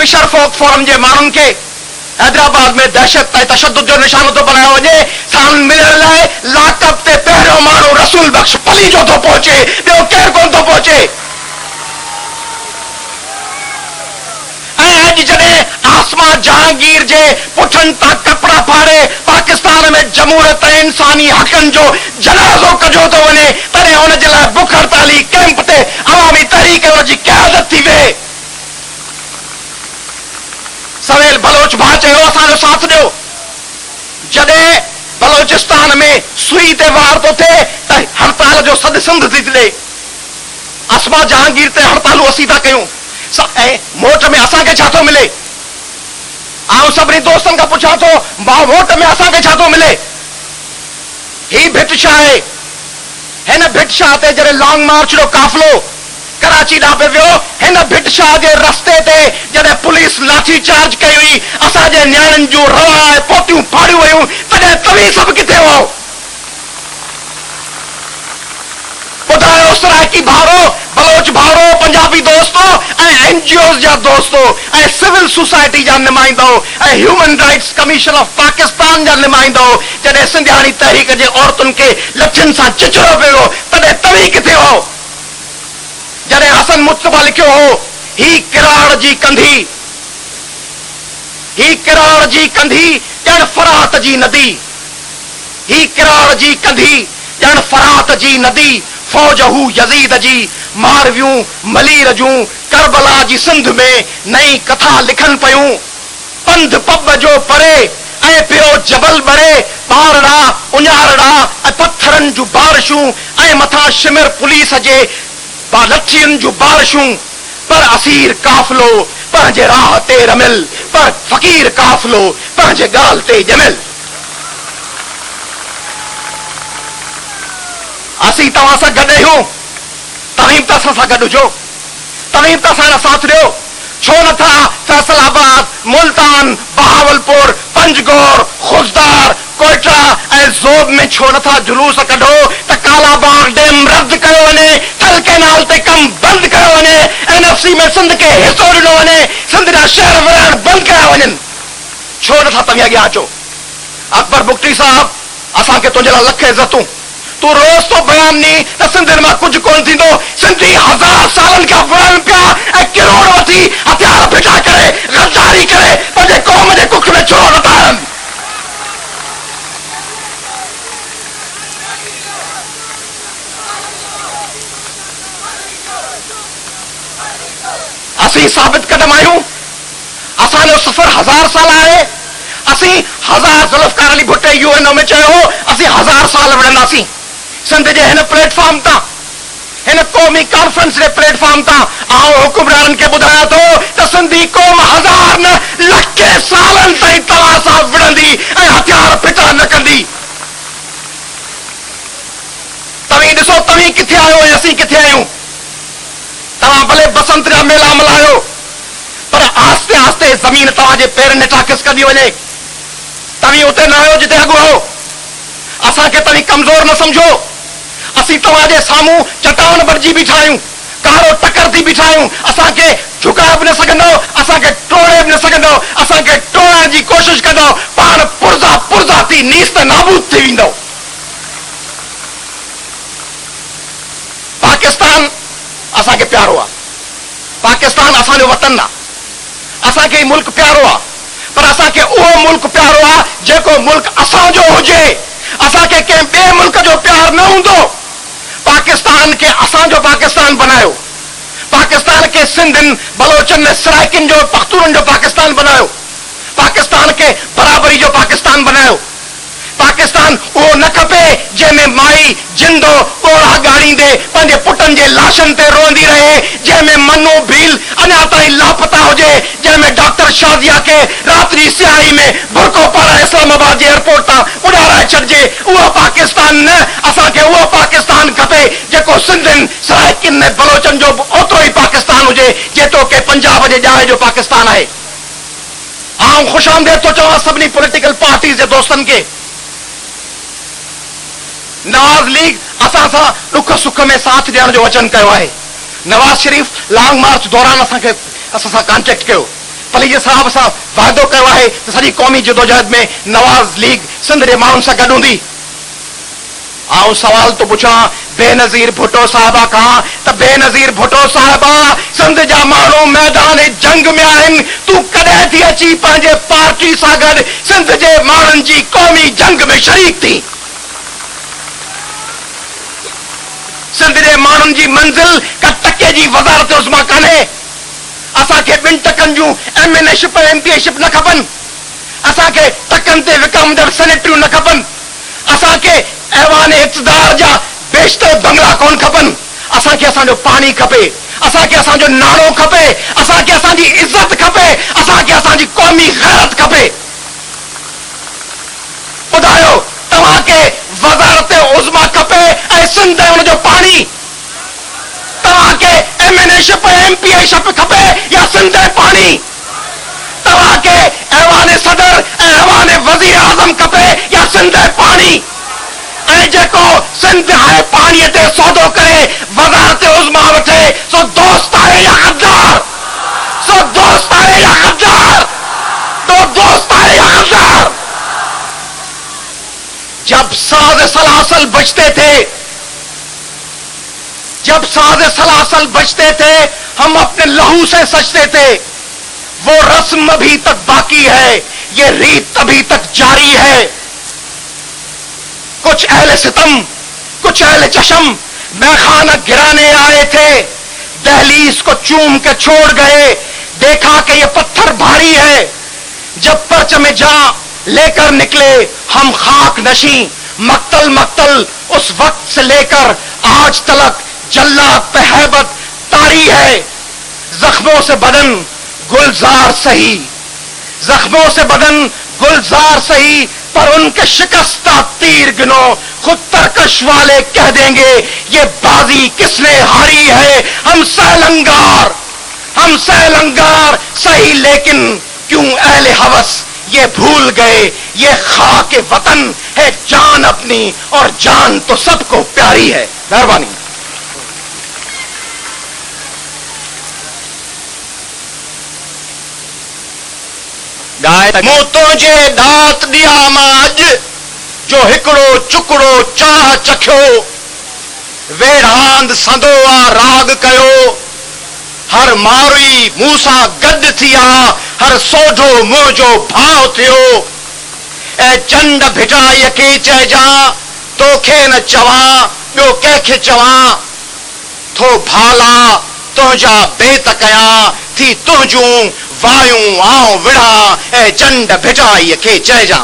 Fisher फोक forum के मानून के हैदराबाद में दहशत तशद्दुद जो निशानो तो बनाया वजे सान मिलण लाए लाकब ते पहिरियों माण्हू रसूल बख्श पली जो तो पहुंचे, ॿियो केरु कोन थो पहुंचे। अॼु जॾहिं आसमा जहांगीर जे पुठनि तां कपड़ा फाड़े पाकिस्तान में जमहूरियत ऐं इंसानी हक़नि जो जनाज़ो कढियो थो वञे, तॾहिं हुन जे लाइ बुख हड़ताली कैंप ते अवामी तहरीक जी क़यादत थी वे। सवेल बलोच भाउ चयो असांजो साथ ॾियो। जॾहिं बलोचिस्तान में सुई ते वार थो थिए त हड़ताल जो सॾु सिंध थी ॾे। आसमा जहांगीर ते हड़तालूं असीं था कयूं ऐं वोट में असांखे छा थो मिले? आउं सभिनी दोस्तनि खां पुछां थो वोट में असांखे छा थो मिले? ही भिट छा आहे? हिन भिट शाह ते जॾहिं लॉन्ग मार्च जो काफ़िलो कराची ॾांहुं पे वियो, हिन भिट शाह जे रस्ते ते जॾहिं पुलिस लाठी चार्ज कई हुई, असांजे न्याणियुनि जूं रवा ऐं पोतियूं फाड़ियूं वयूं, तॾहिं तव्हीं सभु किथे हो? ॿुधायो सराइकी भाउरो, बलोच भाउरो, पंजाबी दोस्तो ऐं एनजीओ जा दोस्तो ऐं सिविल सोसाइटी जा नुमाइंदो ऐं human rights commission of Pakistan जा नुमाइंदो, जॾहिं सिंधियाणी तहरीक जे औरतुनि खे लठियुनि सां चिचड़ो पियो, तॾहिं तव्हीं किथे हो? जॾहिं हसन मुस्तफा लिखियो हो ही किराड़ जी कंधी, ही किराड़ जी कंधी ॼण फरात जी नदी, ही किराड़ जी कंधी ॼण फरात जी नदी, फौज हू यजीद जी मारवियूं मलीर जूं करबला जी सिंध में नई कथा लिखन पयूं। पंध पब जो परे ऐं पियो जबल बड़े, ॿारड़ा उञारड़ा ऐं पत्थरनि जूं बारिशूं ऐं मथां शिमिर पुलिस जे लठियुनि जूं बारिशूं। पर असीर काफ़िलो पंहिंजे राह ते रमिल, पर फ़क़ीर काफ़िलो पंहिंजे ॻाल्हि ते ॼमिल। असीं तव्हां सां गॾु आहियूं, तव्हीं बि त असां सां गॾु हुजो, तव्हीं बि त असांजो साथ ॾियो। छो नथा फैसलाबाद, मुल्तान, बहावलपुर, पंजगौर, खुजदार, कोयटा ऐं ज़ोब में छो नथा जुलूस कढो त काला बाग डैम रद्द कयो वञे, थल कैनाल ते कम बंदि कयो वञे, एनएफसी में सिंध खे हिसो ॾिनो वञे, सिंध जा शहर विढ़ण बंदि कया वञनि? छो नथा तव्हीं अॻियां अचो? अकबर बुगटी साहब, असांखे तुंहिंजे लाइ लख इज़तूं। तू रोज तो बयान नी त सिंधियुनि मां कुझु कोन थींदो। सिंधी 1000 सालनि खां विढ़नि पिया ऐं किरोड़ वठी हथियार फिटा करे गद्दारी करे पंहिंजे क़ौम जे कुख में छो नथा आहिनि? असीं साबित कदम आहियूं, असांजो सफ़र 1000 साल आहे। असीं 1000 ज़ुल्फ़कार अली भुट्टो यूएनओ में चयो हो असीं 1000 साल विढ़ंदासीं। सिंध जे हिन प्लेटफॉर्म तां, हिन क़ौमी कॉन्फ्रेंस जे प्लेटफॉर्म तां आउं हुकुमराननि खे ॿुधायां थो त सिंधी क़ौम 1000 न लखे सालनि ताईं तव्हां सां विढ़ंदी ऐं हथियार फिटा न कंदी। तव्हीं ॾिसो तव्हीं किथे आहियो ऐं असीं किथे आहियूं। तव्हां भले बसंत जा मेला मल्हायो, पर आस्ते आस्ते ज़मीन तव्हांजे पेरनि हेठां खिसकंदी वञे। तव्हीं उते न आहियो जिते अॻु हो। असांखे तव्हीं कमज़ोर न समझो। असीं तव्हांजे साम्हूं चट्टान बणिजी बीठा आहियूं, कारो टकर थी बीठा आहियूं। असांखे झुकाए बि न सघंदो, असांखे टोड़े बि न सघंदो। असांखे टोड़ण जी कोशिशि कंदो, पाण पुरज़ा पुरज़ा थी नीस्त नाबूद थी वेंदो। पाकिस्तान असांखे प्यारो आहे, पाकिस्तान असांजो वतन आहे, असांखे मुल्क प्यारो आहे, पर असांखे उहो मुल्क प्यारो आहे जेको मुल्क असांजो हुजे। असांखे कंहिं ॿिए मुल्क जो प्यार न हूंदो। पाकिस्तान खे असांजो पाकिस्तान बनायो, पाकिस्तान खे सिंधियुनि बलोचनि सराइकियुनि जो पख्तूननि जो पाकिस्तान बनायो, पाकिस्तान खे बराबरी जो पाकिस्तान बनायो। पाकिस्तान उहो न खपे जंहिंमें माई जिंदो ॻोढ़ा ॻाड़ींदे पंहिंजे पुटनि जे लाशनि ते रोंदी रहे, जंहिंमें मनो भील अञा ताईं लापता हुजे, जंहिंमें डॉक्टर शादिया खे राति जी सियाही में बुरको पाराए इस्लामाबाद जे एयरपोर्ट तां उॾाराए छॾिजे। उहो पाकिस्तान न, असांखे उहो पाकिस्तान खपे जेको सिंधियुनि सराइकियुनि ऐं बलोचनि जो ओतिरो ई पाकिस्तान हुजे जेतिरो के पंजाब जे ॼाणे जो पाकिस्तान आहे। आउं ख़ुशि आमदेद थो चवां सभिनी पॉलिटिकल पार्टीज़ जे दोस्तनि खे। नवाज़ लीग असां सां दुख सुख में साथ ॾियण जो वचन कयो आहे। नवाज़ शरीफ़ लॉन्ग मार्च दौरान असां सां कॉन्टेक्ट कयो, फलीज साहब सां वाइदो कयो आहे त सॼी क़ौमी जदोजहद में नवाज़ लीग सिंध जे माण्हुनि सां गॾु हूंदी। आउं सवाल तो पुछां बेनज़ीर भुट्टो साहिबा खां त बेनज़ीर भुट्टो साहिबा, सिंध जा माण्हू मैदान जंग में आहिनि, तूं कॾहिं थी अची पंहिंजे पार्टी सां गॾु सिंध जे माण्हुनि जी क़ौमी जंग में शरीक थी? सिंध जे माण्हुनि जी मंज़िल का टके जी वज़ारत उज़्मा कान्हे। असांखे 2 टकनि जूं MNA शिप MPA शिप न खपनि। असांखे टकनि ते विकामंदड़ सेनेटरियूं न खपनि। असांखे ऐवान इक़्तिदार जा बेशतर बंगला कोन खपनि। असांखे असांजो पाणी खपे, असांखे असांजो नालो खपे, असांखे असांजी इज़त खपे, असांखे असांजी क़ौमी गैरत खपे। ॿुधायो तव्हांखे वज़ारत उज़्मा खपे ऐं सिंध ऐं हुनजो पाणी? तव्हांखे MNA शिप MPA शिप खपे या सिंध ऐं पाणी? तव्हांखे ऐवान सदर ऐं ऐवान वज़ीर आज़म खपे या सिंध ऐं पाणी? ऐं जेको सिंध ऐं पाणीअ ते सौदो करे वज़ारत उज़्मा वठे, सो दोस्त आहे या गद्दार? सो दोस्त आहे या गद्दार? तो दोस्त आहे या गद्दार? जब साज़ सलासल बजते थे, जब साज़ सलासल बजते थे, हम अपने लहू से सजते थे। वो रस्म अभी तक बाकी है, ये रीत अभी तक जारी है। कुछ अहले सितम, कुछ अहले चशम मैखाना गिराने आए थे, दहलीज को चूम के छोड़ गए। देखा कि ये पत्थर भारी है, जब परचम जहां लेकर निकले हम खाक नशी। मक्तल मक्तल उस वक्त से लेकर आज तलक जल्लाद पे हैबत तारी है। जख्मों से बदन गुलजार सही, जख्मों से बदन गुलजार सही, पर उनके शिकस्ता तीर गिनो। खुद तरकश वाले कह देंगे ये बाजी किसने हारी है। हम सैलंगार सही, लेकिन क्यों अहले हवस ये भूल गए, ये खाके वतन है जान अपनी और जान तो सबको प्यारी है। मेहरबानी। मूं तुंहिंजे दात ॾियां मां अॼु, जो हिकिड़ो चुकड़ो चाह चखियो। वेढ़ांद संदो आ राग कयो, हर मारुई मूं सां गॾु थी आ, हर सोढो मुंहिंजो भाउ थियो। ऐं चंड भिटाईअ खे चइजां, तोखे न चवां ॿियो कंहिंखे चवां। थो भाला तुंहिंजा बेत कयां, थी तुंहिंजूं वायूं आऊं विढ़ां। ऐं चंड भिटाईअ खे चइजां।